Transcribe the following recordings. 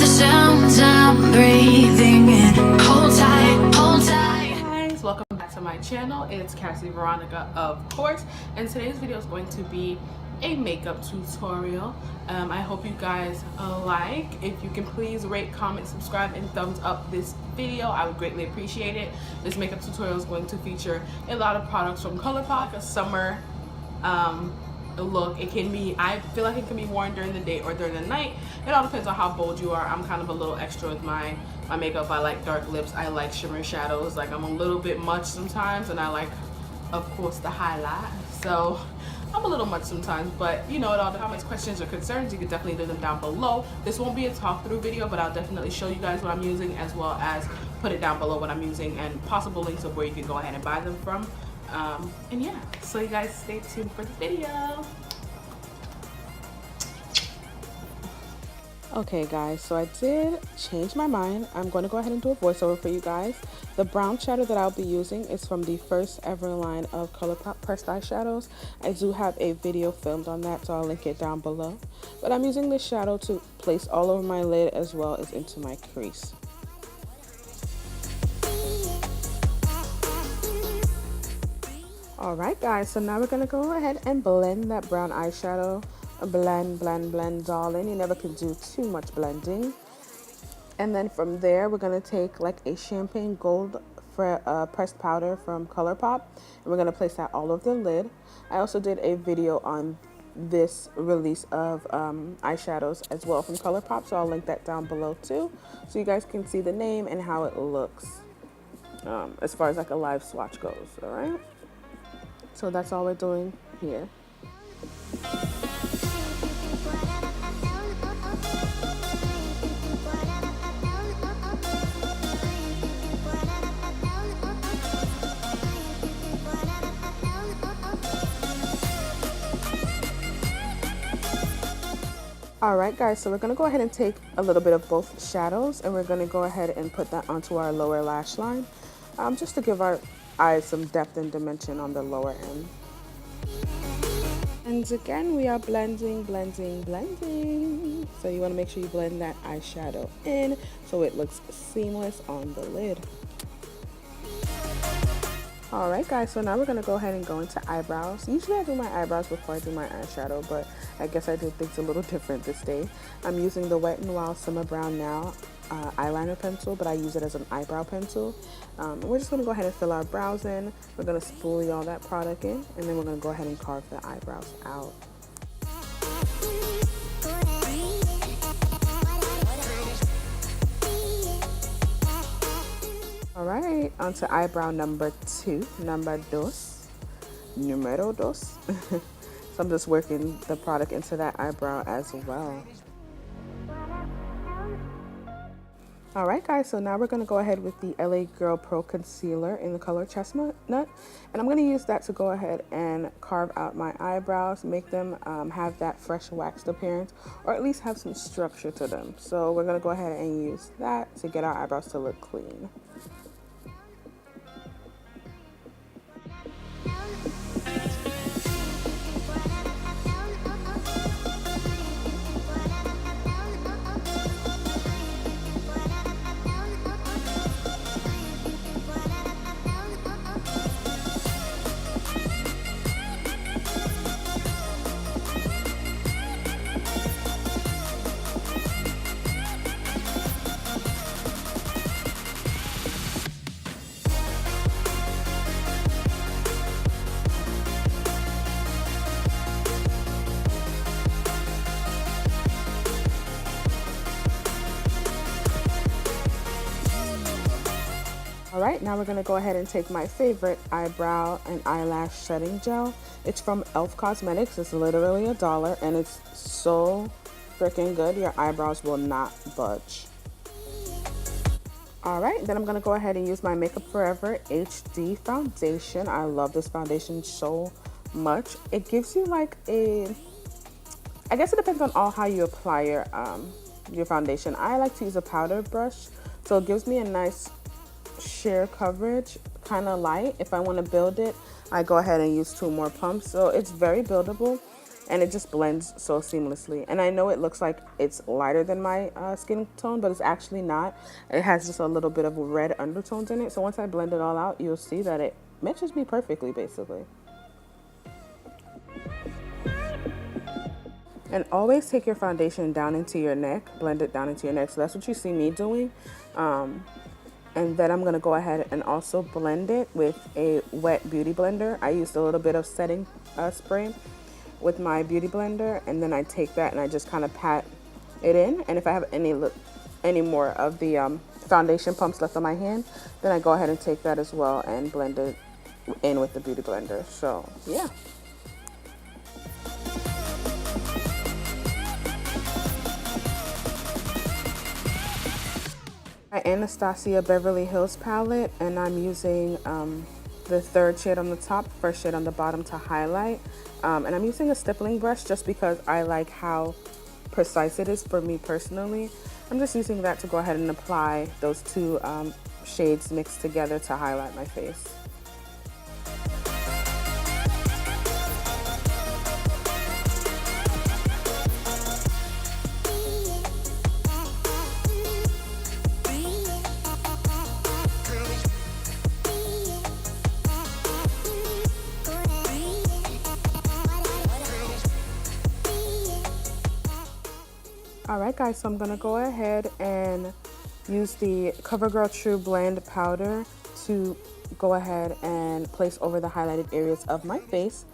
the sounds I'm breathing in. Hold tight, hold tight. Hi guys, welcome back to my channel. It's Cassie Veronica, of course, and today's video is going to be a makeup tutorial. I hope you guys like. If you can please rate, comment, subscribe, and thumbs up this video, I would greatly appreciate it. This makeup tutorial is going to feature a lot of products from Colourpop, a summer look. It can be, I feel like it can be worn during the day or during the night. It all depends on how bold you are. I'm kind of a little extra with my makeup. I like dark lips, I like shimmer shadows, like I'm a little bit much sometimes, and I like, of course, the highlight. So I'm a little much sometimes, but you know, it all the comments, questions, or concerns, you can definitely leave them down below. This won't be a talk through video, but I'll definitely show you guys what I'm using, as well as put it down below what I'm using and possible links of where you can go ahead and buy them from. And yeah, so you guys stay tuned for the video. Okay guys, so I did change my mind. I'm going to go ahead and do a voiceover for you guys. The brown shadow that I'll be using is from the first ever line of Colourpop pressed eyeshadows. I do have a video filmed on that, so I'll link it down below. But I'm using this shadow to place all over my lid as well as into my crease. Alright guys, so now we're going to go ahead and blend that brown eyeshadow. Blend, blend, blend, darling. You never can do too much blending. And then from there, we're going to take like a champagne gold pressed powder from Colourpop, and we're going to place that all over the lid. I also did a video on this release of eyeshadows as well from Colourpop, so I'll link that down below too, so you guys can see the name and how it looks as far as like a live swatch goes. All right, so that's all we're doing here. Alright guys, so we're going to go ahead and take a little bit of both shadows, and we're going to go ahead and put that onto our lower lash line, just to give our eyes some depth and dimension on the lower end. And again, we are blending, blending, blending. So you want to make sure you blend that eyeshadow in so it looks seamless on the lid. Alright guys, so now we're going to go ahead and go into eyebrows. Usually I do my eyebrows before I do my eyeshadow, but I guess I did things a little different this day. I'm using the Wet n Wild Summer Brown Now eyeliner pencil, but I use it as an eyebrow pencil. We're just going to go ahead and fill our brows in. We're going to spoolie all that product in, and then we're going to go ahead and carve the eyebrows out. Alright, on to eyebrow number 2, numero dos. So I'm just working the product into that eyebrow as well. Alright guys, so now we're going to go ahead with the LA Girl Pro Concealer in the color Chestnut, and I'm going to use that to go ahead and carve out my eyebrows, make them have that fresh waxed appearance, or at least have some structure to them. So we're going to go ahead and use that to get our eyebrows to look clean. Alright, now we're going to go ahead and take my favorite eyebrow and eyelash setting gel. It's from e.l.f. Cosmetics. It's literally $1, and it's so freaking good. Your eyebrows will not budge. Alright, then I'm going to go ahead and use my Makeup Forever HD foundation. I love this foundation so much. It gives you like a, I guess it depends on how you apply your foundation. I like to use a powder brush, so it gives me a nice sheer coverage, kind of light. If I want to build it, I go ahead and use 2 more pumps, so it's very buildable. and it just blends so seamlessly. And I know it looks like it's lighter than my skin tone, but it's actually not. It has just a little bit of red undertones in it. So once I blend it all out, you'll see that it matches me perfectly, basically. And always take your foundation down into your neck, blend it down into your neck. So that's what you see me doing. And then I'm going to go ahead and also blend it with a wet beauty blender. I used a little bit of setting spray with my beauty blender, and then I take that and I just kind of pat it in. And if I have any more of the foundation pumps left on my hand, then I go ahead and take that as well and blend it in with the beauty blender. So yeah. My Anastasia Beverly Hills palette, and I'm using the third shade on the top, first shade on the bottom to highlight. And I'm using a stippling brush just because I like how precise it is for me personally. I'm just using that to go ahead and apply those two shades mixed together to highlight my face. Alright guys, so I'm going to go ahead and use the CoverGirl True Blend powder to go ahead and place over the highlighted areas of my face.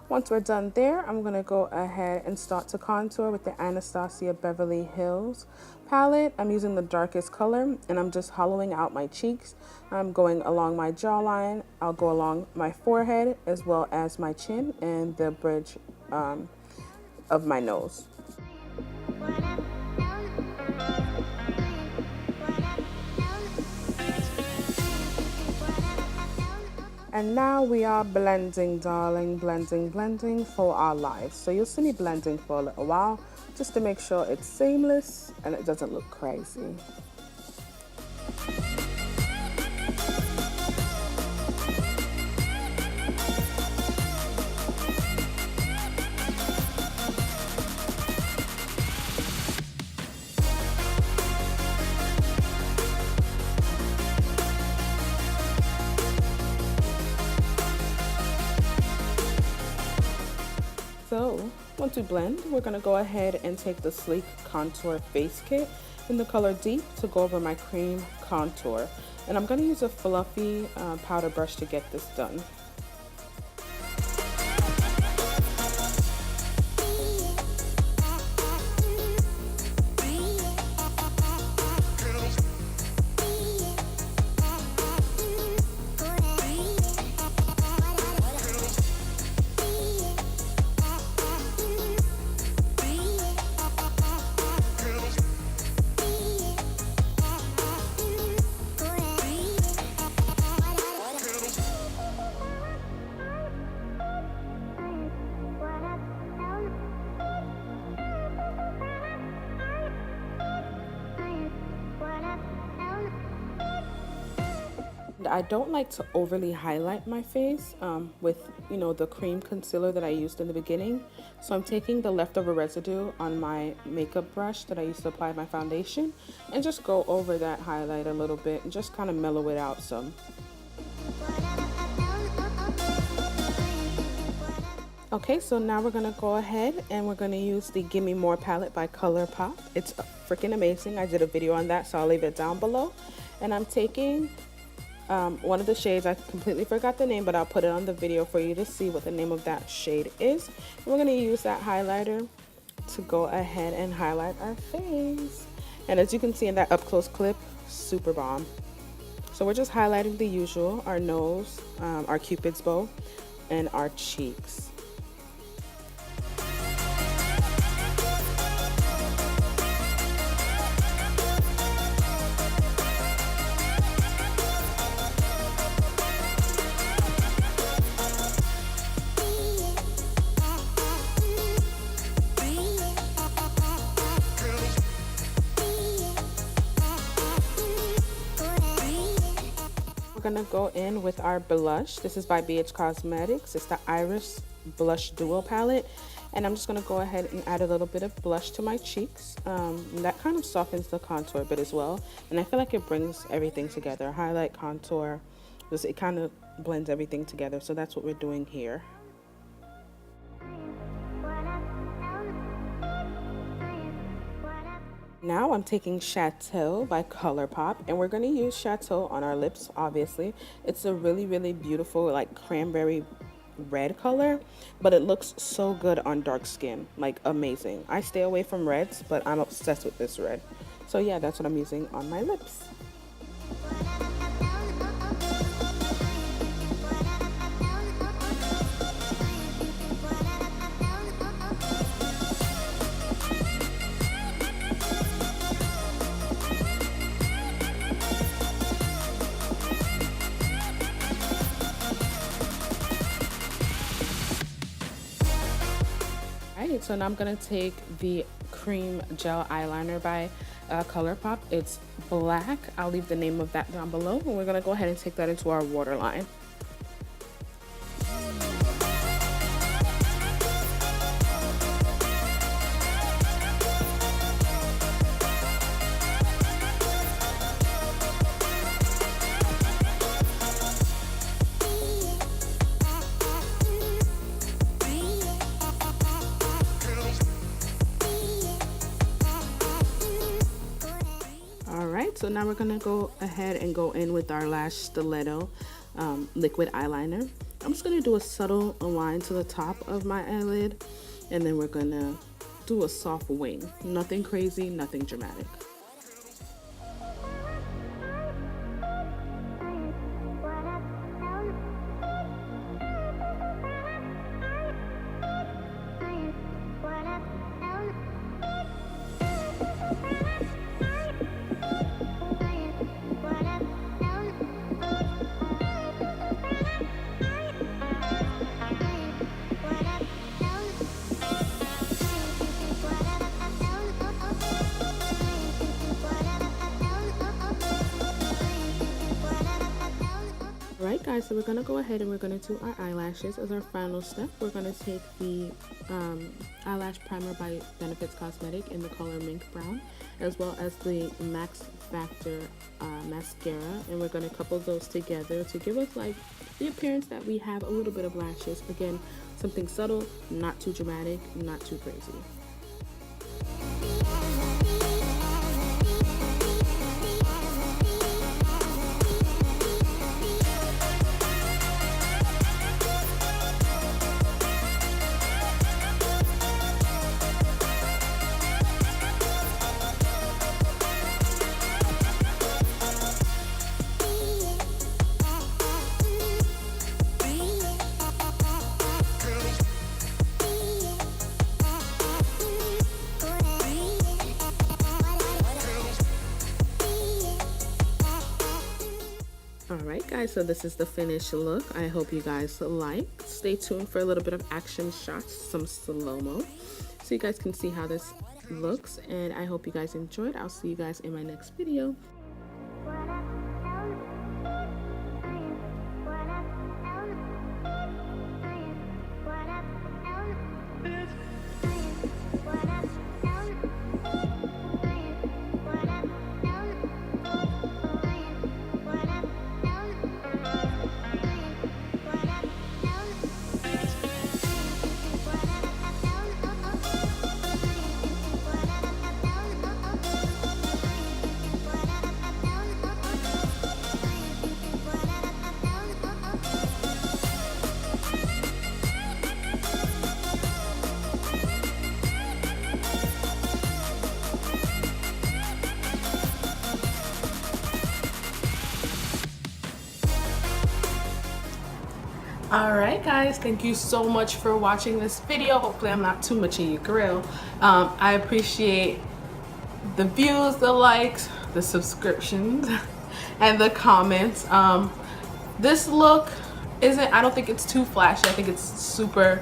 Once we're done there, I'm going to go ahead and start to contour with the Anastasia Beverly Hills palette. I'm using the darkest color, and I'm just hollowing out my cheeks. I'm going along my jawline. I'll go along my forehead as well as my chin and the bridge of my nose. And now we are blending, darling, blending for our lives. So you'll see me blending for a little while just to make sure it's seamless and it doesn't look crazy. So once we blend, we're going to go ahead and take the Sleek Contour Face Kit in the color Deep to go over my cream contour. And I'm going to use a fluffy powder brush to get this done. I don't like to overly highlight my face with, the cream concealer that I used in the beginning. So I'm taking the leftover residue on my makeup brush that I used to apply my foundation and just go over that highlight a little bit and just kind of mellow it out some. Okay, so now we're going to go ahead and we're going to use the Gimme More palette by Colourpop. It's freaking amazing. I did a video on that, so I'll leave it down below. And I'm taking one of the shades. I completely forgot the name, but I'll put it on the video for you to see what the name of that shade is. And we're going to use that highlighter to go ahead and highlight our face. And as you can see in that up close clip, super bomb. So we're just highlighting the usual, our nose, our cupid's bow, and our cheeks. Gonna go in with our blush. This is by BH Cosmetics. It's the Iris Blush Duo palette, And I'm just going to go ahead and add a little bit of blush to my cheeks. That kind of softens the contour a bit as well. And I feel like it brings everything together. Highlight, contour, just it kind of blends everything together. So that's what we're doing here. Now I'm taking Chateau by Colourpop, and we're going to use Chateau on our lips, obviously. It's a really, really beautiful, like, cranberry red color, but it looks so good on dark skin, like amazing. I stay away from reds, but I'm obsessed with this red. So yeah, that's what I'm using on my lips. Alright, so now I'm going to take the cream gel eyeliner by Colourpop. It's black. I'll leave the name of that down below. And we're going to go ahead and take that into our waterline. Alright, so now we're going to go ahead and go in with our Lash Stiletto liquid eyeliner. I'm just going to do a subtle line to the top of my eyelid, and then we're going to do a soft wing. Nothing crazy, nothing dramatic. Alright guys, so we're going to go ahead and we're going to do our eyelashes as our final step. We're going to take the eyelash primer by Benefits Cosmetic in the color Mink Brown, as well as the Max Factor mascara, and we're going to couple those together to give us like the appearance that we have a little bit of lashes. Again, something subtle, not too dramatic, not too crazy. Alright guys, so this is the finished look. I hope you guys like. Stay tuned for a little bit of action shots, some slow-mo, so you guys can see how this looks, and I hope you guys enjoyed. I'll see you guys in my next video. Alright guys, thank you so much for watching this video. Hopefully I'm not too much in your grill. I appreciate the views, the likes, the subscriptions, and the comments. This look I don't think it's too flashy. I think it's super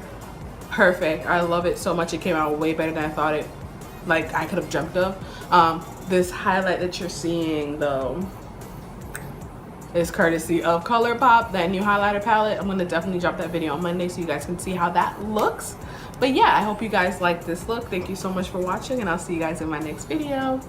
perfect. I love it so much. It came out way better than I thought I could have dreamt of. This highlight that you're seeing though, is courtesy of Colourpop, that new highlighter palette. I'm gonna definitely drop that video on Monday so you guys can see how that looks. But yeah, I hope you guys like this look. Thank you so much for watching, and I'll see you guys in my next video.